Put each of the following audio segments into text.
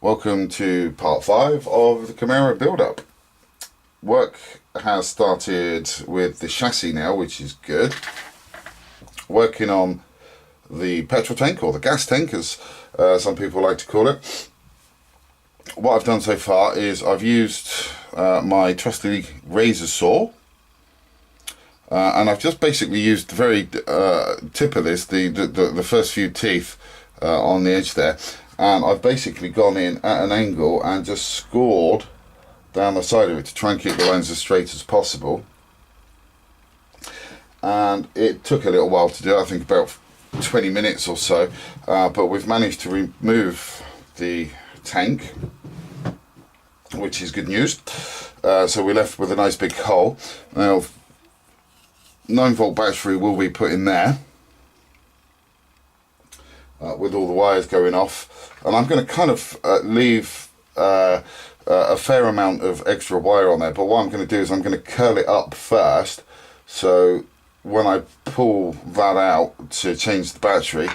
Welcome to part 5 of the Camaro build-up. Work has started with the chassis now, which is good. Working on the petrol tank, or the gas tank as some people like to call it. What I've done so far is I've used my trusty razor saw, and I've just basically used the very tip of this, the first few teeth on the edge there, and I've basically gone in at an angle and just scored down the side of it to try and keep the lines as straight as possible. And it took a little while to do, I think about 20 minutes or so, but we've managed to remove the tank, which is good news. So we're left with a nice big hole. Now, 9-volt battery will be put in there with all the wires going off, and I'm going to kind of leave a fair amount of extra wire on there, but what I'm going to do is I'm going to curl it up first, so when I pull that out to change the battery,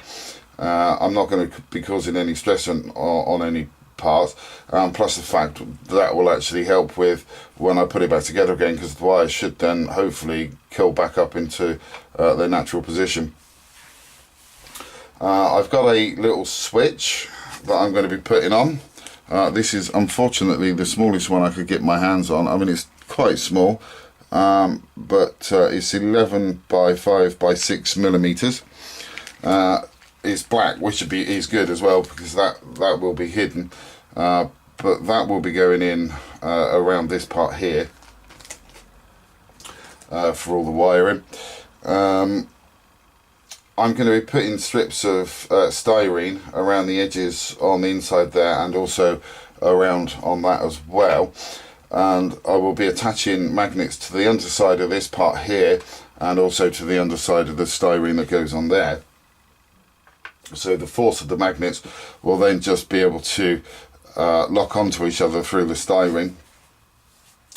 I'm not going to be causing any stress on any parts, plus the fact that will actually help with when I put it back together again, because the wires should then hopefully curl back up into their natural position. I've got a little switch that I'm going to be putting on. This is unfortunately the smallest one I could get my hands on. I mean, it's quite small, but it's 11 by 5 by 6 millimeters. It's black, which is good as well, because that will be hidden, but that will be going in around this part here for all the wiring. I'm going to be putting strips of styrene around the edges on the inside there, and also around on that as well, and I will be attaching magnets to the underside of this part here, and also to the underside of the styrene that goes on there. So the force of the magnets will then just be able to lock onto each other through the styrene.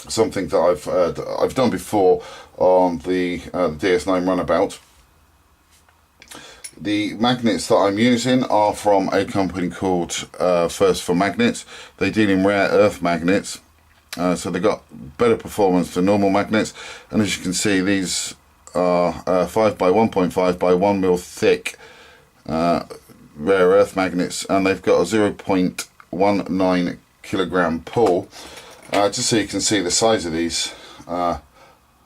Something that I've done before on the DS9 runabout. The magnets that I'm using are from a company called First for Magnets. They deal in rare earth magnets, so they got better performance than normal magnets. And as you can see, these are 5 by 1.5 by 1 mil thick rare earth magnets, and they've got a 0.19 kilogram pull. Just so you can see the size of these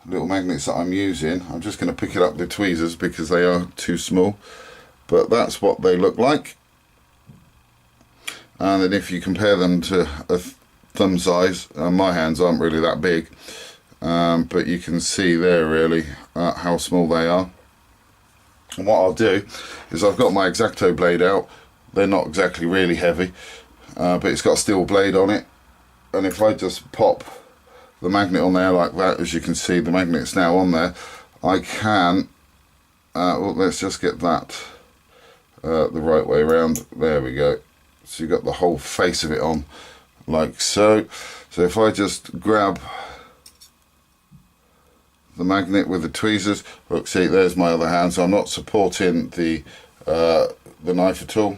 little magnets that I'm using. I'm just going to pick it up with tweezers because they are too small, but that's what they look like. And then if you compare them to a thumb size, my hands aren't really that big, but you can see there really how small they are. And what I'll do is I've got my X-Acto blade out. They're not exactly really heavy, but it's got a steel blade on it, and if I just pop the magnet on there like that, as you can see the magnet's now on there, I can well, let's just get that the right way around. There we go. So you've got the whole face of it on like so. So if I just grab the magnet with the tweezers, look, see, there's my other hand, so I'm not supporting the knife at all.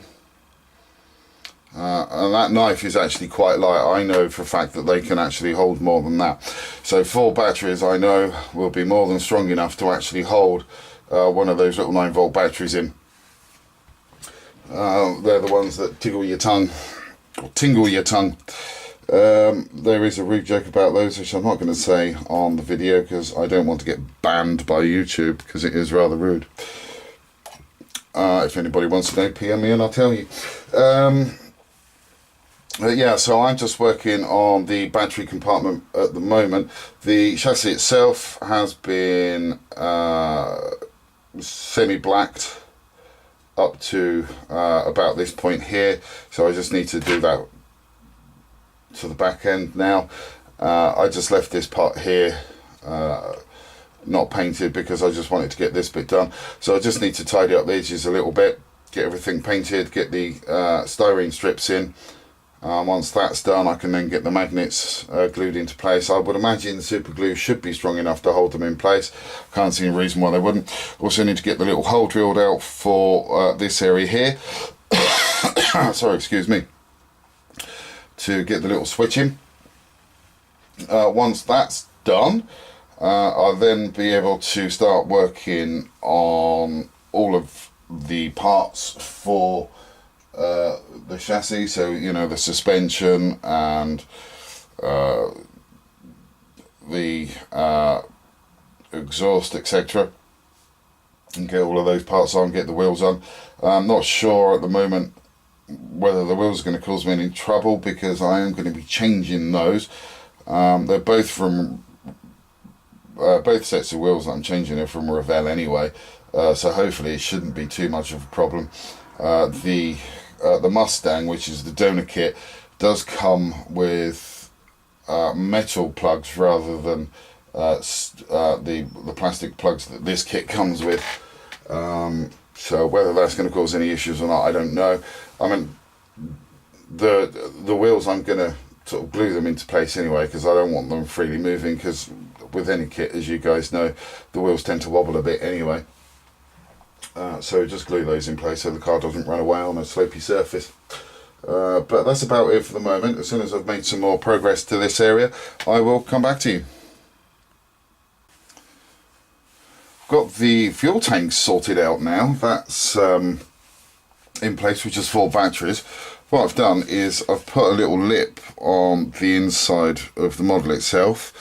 And that knife is actually quite light. I know for a fact that they can actually hold more than that. So 4 batteries, I know, will be more than strong enough to actually hold one of those little 9-volt batteries in. They're the ones that tickle your tongue, or tingle your tongue. There is a rude joke about those, which I'm not going to say on the video because I don't want to get banned by YouTube, because it is rather rude. If anybody wants to know, PM me and I'll tell you. Yeah, so I'm just working on the battery compartment at the moment. The chassis itself has been semi-blacked up to about this point here, so I just need to do that to the back end now. I just left this part here not painted because I just wanted to get this bit done, so I just need to tidy up the edges a little bit, get everything painted, get the styrene strips in. Once that's done, I can then get the magnets glued into place. I would imagine the super glue should be strong enough to hold them in place. Can't see any reason why they wouldn't. Also need to get the little hole drilled out for this area here. Sorry, excuse me. to get the little switch in. Once that's done, I'll then be able to start working on all of the parts for the chassis, so you know, the suspension and the exhaust, etc., and get all of those parts on, get the wheels on. I'm not sure at the moment whether the wheels are going to cause me any trouble, because I am going to be changing those. They're both from both sets of wheels that I'm changing are from Revell anyway, so hopefully it shouldn't be too much of a problem. The Mustang, which is the donor kit, does come with metal plugs rather than the plastic plugs that this kit comes with. So whether that's going to cause any issues or not, I don't know. I mean, the wheels, I'm going to sort of glue them into place anyway, because I don't want them freely moving, because with any kit, as you guys know, the wheels tend to wobble a bit anyway. So just glue those in place so the car doesn't run away on a slopey surface. But that's about it for the moment. As soon as I've made some more progress to this area, I will come back to you. Got the fuel tanks sorted out now. That's in place with just 4 batteries. What I've done is I've put a little lip on the inside of the model itself,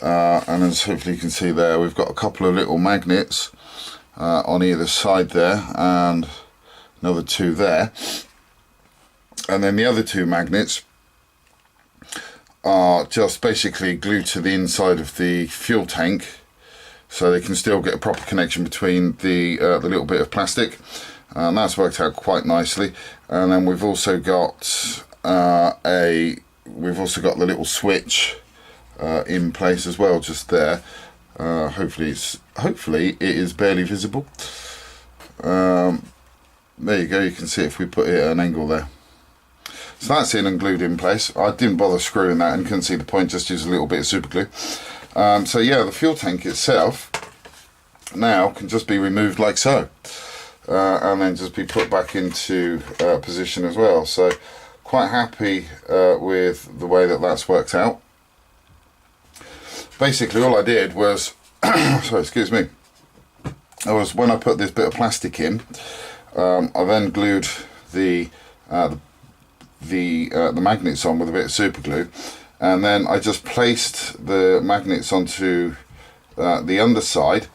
and as hopefully you can see there, we've got a couple of little magnets on either side there, and another 2 there, and then the other 2 magnets are just basically glued to the inside of the fuel tank, so they can still get a proper connection between the little bit of plastic, and that's worked out quite nicely. And then we've also got the little switch in place as well, just there. Hopefully it is barely visible. There you go, you can see it if we put it at an angle there. So that's in and glued in place. I didn't bother screwing that and couldn't see the point, just use a little bit of super glue. So yeah, the fuel tank itself now can just be removed like so, and then just be put back into position as well. So quite happy with the way that that's worked out. Basically all I did was sorry, excuse me, was when I put this bit of plastic in, I then glued the magnets on with a bit of super glue, and then I just placed the magnets onto the underside,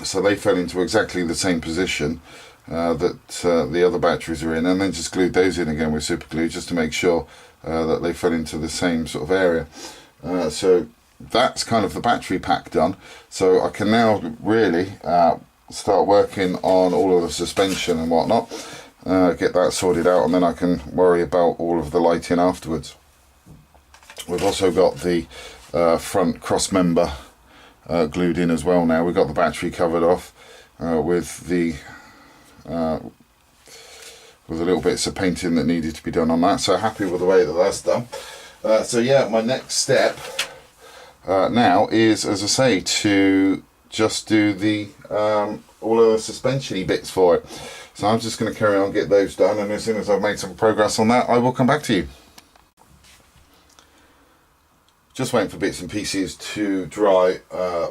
so they fell into exactly the same position that the other batteries are in, and then just glued those in again with super glue just to make sure that they fell into the same sort of area. So that's kind of the battery pack done, so I can now really start working on all of the suspension and whatnot, get that sorted out, and then I can worry about all of the lighting afterwards. We've also got the front cross member glued in as well now. We've got the battery covered off with a little bits of painting that needed to be done on that, so happy with the way that that's done. So yeah, my next step now is, as I say, to just do the all of the suspension-y bits for it. So I'm just going to carry on, get those done, and as soon as I've made some progress on that, I will come back to you. Just waiting for bits and pieces to dry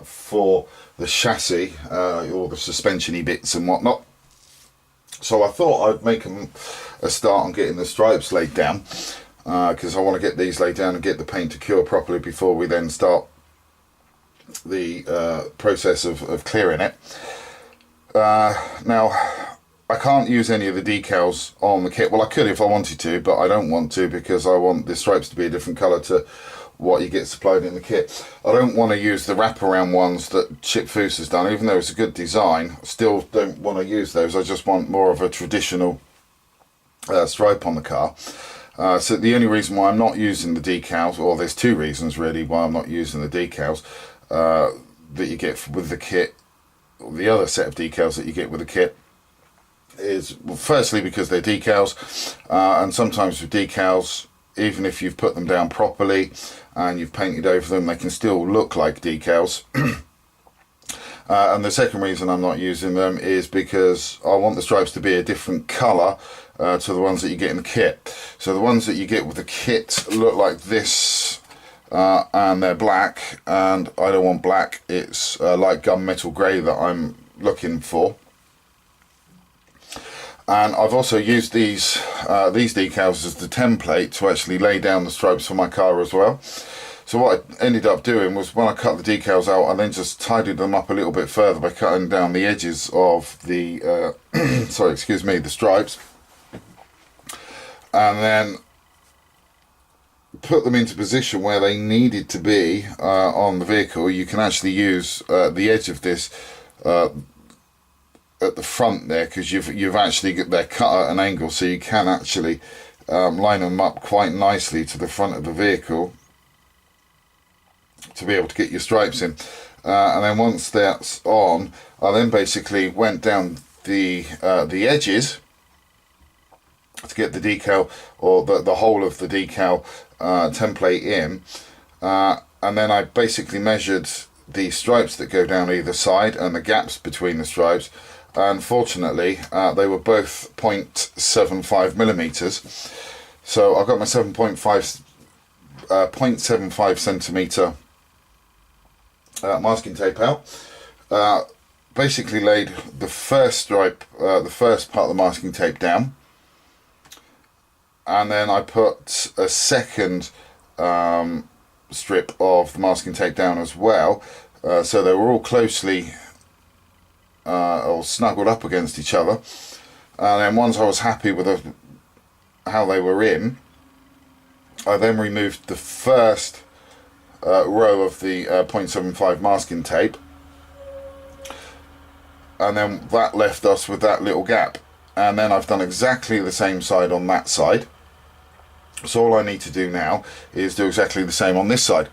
for the chassis, all the suspension-y bits and whatnot. So I thought I'd make a start on getting the stripes laid down, because I want to get these laid down and get the paint to cure properly before we then start the process of clearing it. Now, I can't use any of the decals on the kit. Well, I could if I wanted to, but I don't want to, because I want the stripes to be a different colour to what you get supplied in the kit. I don't want to use the wraparound ones that Chip Foose has done, even though it's a good design. Still don't want to use those. I just want more of a traditional stripe on the car. So the only reason why I'm not using the decals, or there's 2 reasons really why I'm not using the decals that you get with the kit, the other set of decals that you get with the kit, is, well, firstly because they're decals, and sometimes with decals, even if you've put them down properly and you've painted over them, they can still look like decals. And the second reason I'm not using them is because I want the stripes to be a different colour to the ones that you get in the kit. So the ones that you get with the kit look like this, and they're black, and I don't want black. It's light gunmetal grey that I'm looking for. And I've also used these decals as the template to actually lay down the stripes for my car as well. So what I ended up doing was, when I cut the decals out, I then just tidied them up a little bit further by cutting down the edges of the sorry, excuse me, the stripes, and then put them into position where they needed to be on the vehicle. You can actually use the edge of this at the front there, because you've actually got their cut at an angle, so you can actually line them up quite nicely to the front of the vehicle to be able to get your stripes in. And then once that's on, I then basically went down the edges to get the decal, or the whole of the decal template in, and then I basically measured the stripes that go down either side and the gaps between the stripes. Unfortunately, they were both 0.75 millimeters, so I got my 0.75 centimeter masking tape out. Basically laid the first stripe, the first part of the masking tape down, and then I put a second strip of the masking tape down as well, so they were all closely or snuggled up against each other. And then once I was happy with how they were in, I then removed the first row of the 0.75 masking tape, and then that left us with that little gap. And then I've done exactly the same side on that side, so all I need to do now is do exactly the same on this side.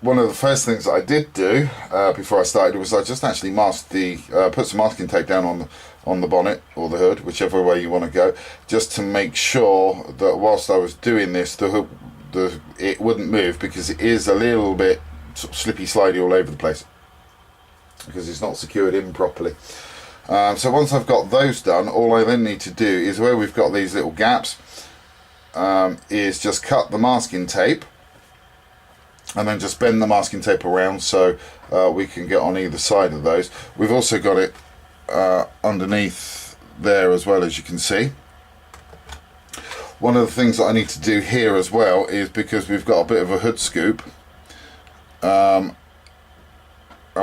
One of the first things that I did do before I started was I just actually masked put some masking tape down on the bonnet or the hood, whichever way you want to go, just to make sure that whilst I was doing this, it wouldn't move, because it is a little bit sort of slippy slidey all over the place because it's not secured in properly. So once I've got those done, all I then need to do is, where we've got these little gaps, is just cut the masking tape and then just bend the masking tape around so we can get on either side of those. We've also got it underneath there as well, as you can see. One of the things that I need to do here as well is, because we've got a bit of a hood scoop, and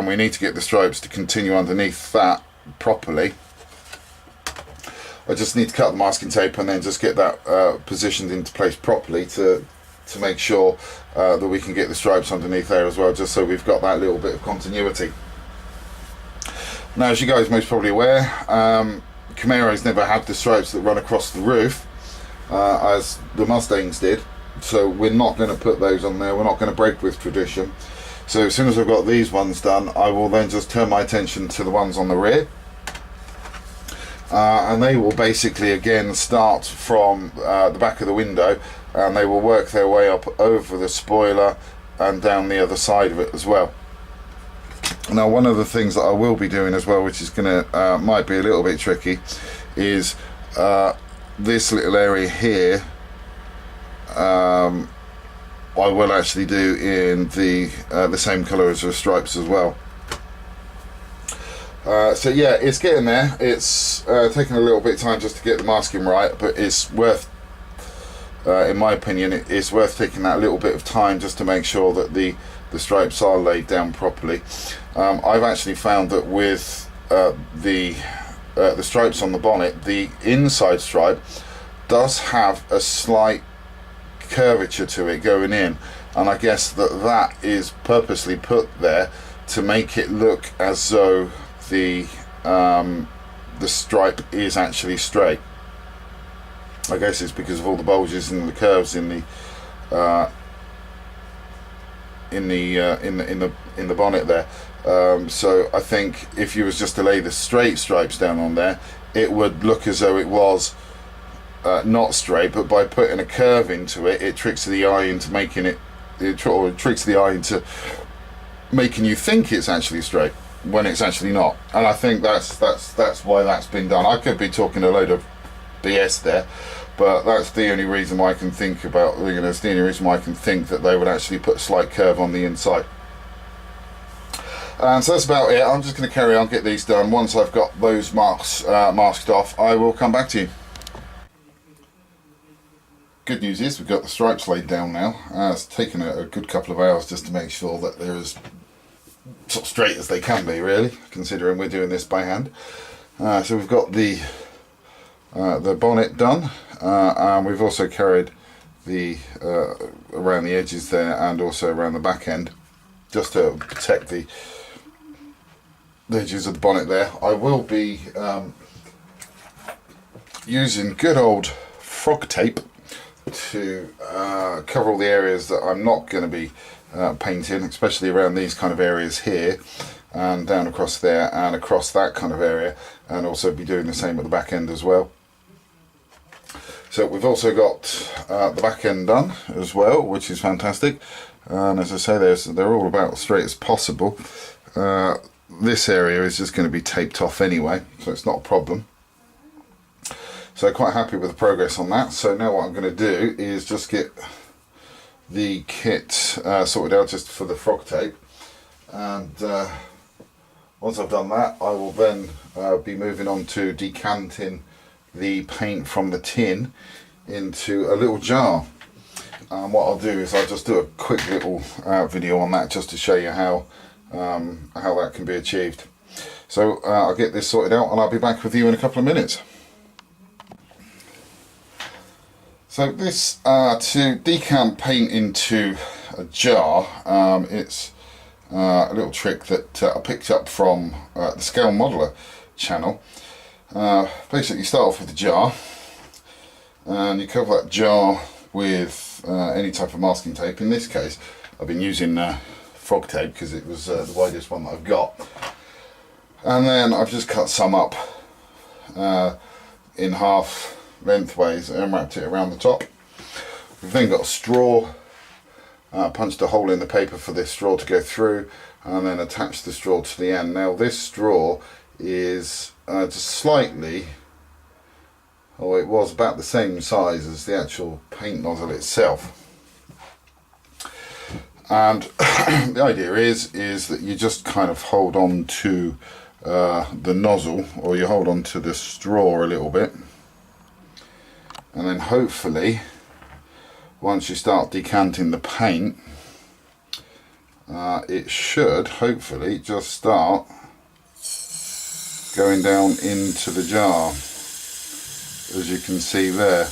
we need to get the stripes to continue underneath that properly, I just need to cut the masking tape and then just get that positioned into place properly to make sure that we can get the stripes underneath there as well, just so we've got that little bit of continuity. Now, as you guys most probably aware, Camaro's never had the stripes that run across the roof as the Mustangs did, so we're not going to put those on there. We're not going to break with tradition. So as soon as I've got these ones done, I will then just turn my attention to the ones on the rear, and they will basically again start from the back of the window, and they will work their way up over the spoiler and down the other side of it as well. Now, one of the things that I will be doing as well, which is gonna might be a little bit tricky, is this little area here. I will actually do in the same colour as the stripes as well. So yeah, it's getting there. It's taking a little bit of time just to get the masking right, but it's worth, in my opinion, it's worth taking that little bit of time just to make sure that the stripes are laid down properly. I've actually found that with the stripes on the bonnet, the inside stripe does have a slight curvature to it going in, and I guess that is purposely put there to make it look as though the stripe is actually straight. I guess it's because of all the bulges and the curves in the bonnet there. So I think if you was just to lay the straight stripes down on there, it would look as though it was not straight, but by putting a curve into it, it tricks the eye into making it tricks the eye into making you think it's actually straight. when it's actually not. And I think that's why that's been done. I could be talking a load of BS there, but that's the only reason why I can think about, you know, it's the only reason why I can think that they would actually put a slight curve on the inside. And so that's about it. I'm just going to carry on, get these done. Once I've got those marks masked off, I will come back to you. Good news is we've got the stripes laid down now. It's taken a good couple of hours just to make sure that they're as sort of straight as they can be, really, considering we're doing this by hand. So we've got the bonnet done, and we've also carried the around the edges there and also around the back end, just to protect the edges of the bonnet there. I will be using good old frog tape to cover all the areas that I'm not going to be painting, especially around these kind of areas here, and down across there and across that kind of area, and also be doing the same at the back end as well. So we've also got the back end done as well, which is fantastic, and as I say, they're all about as straight as possible. This area is just going to be taped off anyway, so it's not a problem. So quite happy with the progress on that. So now what I'm going to do is just get the kit sorted out just for the frog tape, and once I've done that, I will then be moving on to decanting the paint from the tin into a little jar. What I'll do is I'll just do a quick little video on that just to show you how that can be achieved. So I'll get this sorted out and I'll be back with you in a couple of minutes. So this, to decant paint into a jar, it's a little trick that I picked up from the Scale Modeler channel. Basically, you start off with the jar, and you cover that jar with any type of masking tape. In this case, I've been using frog tape because it was the widest one that I've got. And then I've just cut some up in half lengthways and wrapped it around the top. We've then got a straw, punched a hole in the paper for this straw to go through, and then attached the straw to the end. Now this straw is just slightly, or it was about the same size as the actual paint nozzle itself. And the idea is that you just kind of hold on to the nozzle, or you hold on to the straw a little bit, and then hopefully once you start decanting the paint, it should hopefully just start going down into the jar, as you can see there.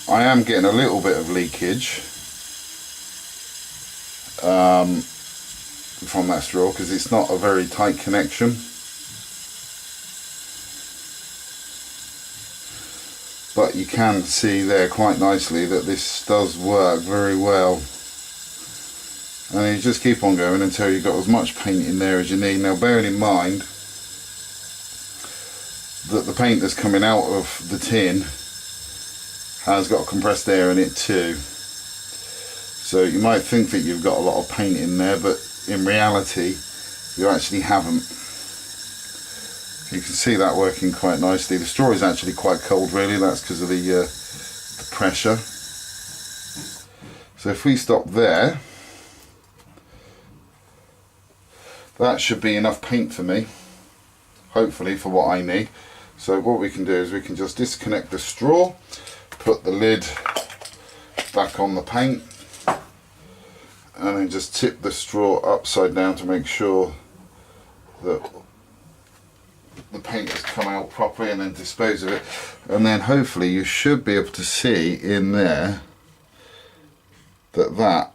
I am getting a little bit of leakage from that straw because it's not a very tight connection, but you can see there quite nicely that this does work very well. And you just keep on going until you've got as much paint in there as you need. Now bearing in mind that the paint that's coming out of the tin has got compressed air in it too. So you might think that you've got a lot of paint in there, but in reality you actually haven't. You can see that working quite nicely. The straw is actually quite cold really, that's because of the pressure. So if we stop there, that should be enough paint for me, hopefully, for what I need. So what we can do is we can just disconnect the straw, put the lid back on the paint, and then just tip the straw upside down to make sure that the paint has come out properly, and then dispose of it. And then hopefully you should be able to see in there that that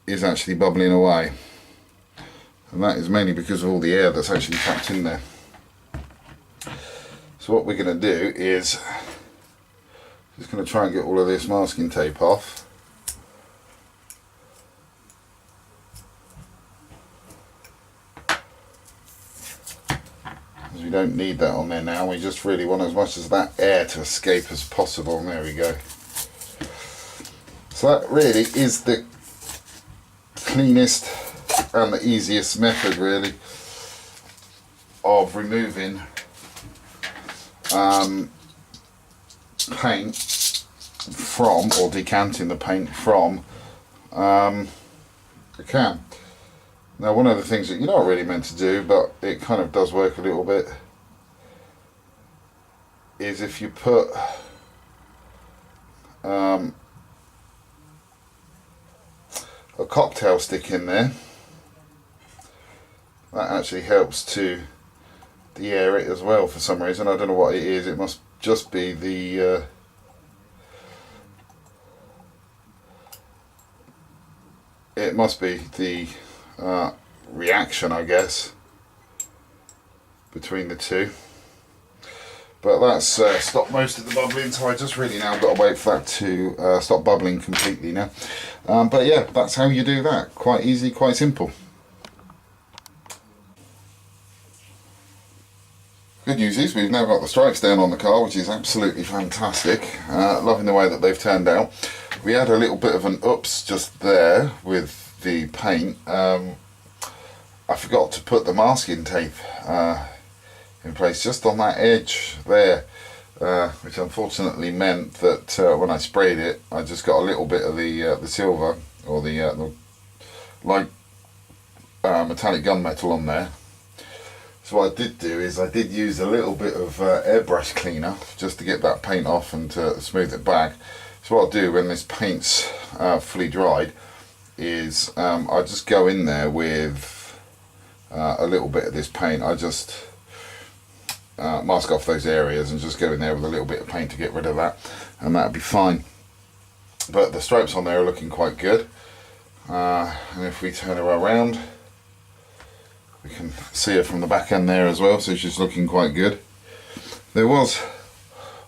is actually bubbling away. And that is mainly because of all the air that's actually trapped in there. So what we're going to do is just going to try and get all of this masking tape off. Because we don't need that on there now, we just really want as much of that air to escape as possible. And there we go. So that really is the cleanest and the easiest method really of removing paint from, or decanting the paint from the can. Now, one of the things that you're not really meant to do, but it kind of does work a little bit, is if you put a cocktail stick in there, that actually helps to de-air it as well for some reason. I don't know what it is. It must just be the reaction, I guess, between the two. But that's stopped most of the bubbling, so I just really now got to wait for that to stop bubbling completely now. But yeah, that's how you do that. Quite easy, quite simple. Good news is we've now got the stripes down on the car, which is absolutely fantastic. Loving the way that they've turned out. We had a little bit of an oops just there with the paint. I forgot to put the masking tape in place just on that edge there, which unfortunately meant that when I sprayed it, I just got a little bit of the silver, or the light metallic gunmetal on there. So what I did do is I did use a little bit of airbrush cleaner just to get that paint off and to smooth it back. So what I'll do when this paint's fully dried is I just go in there with a little bit of this paint. I just mask off those areas and just go in there with a little bit of paint to get rid of that, and that'll be fine. But the stripes on there are looking quite good, and if we turn her around, we can see her from the back end there as well, so she's looking quite good. There was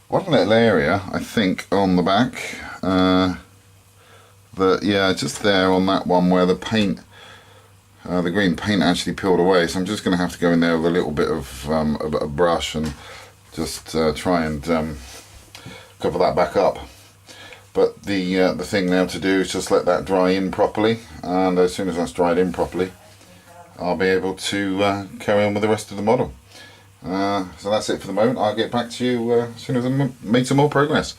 one little area, I think, on the back, that, yeah, just there on that one where the paint, the green paint actually peeled away, so I'm just going to have to go in there with a little bit of a brush and just try and cover that back up. But the thing now to do is just let that dry in properly, and as soon as that's dried in properly, I'll be able to carry on with the rest of the model. So that's it for the moment. I'll get back to you as soon as I've made some more progress.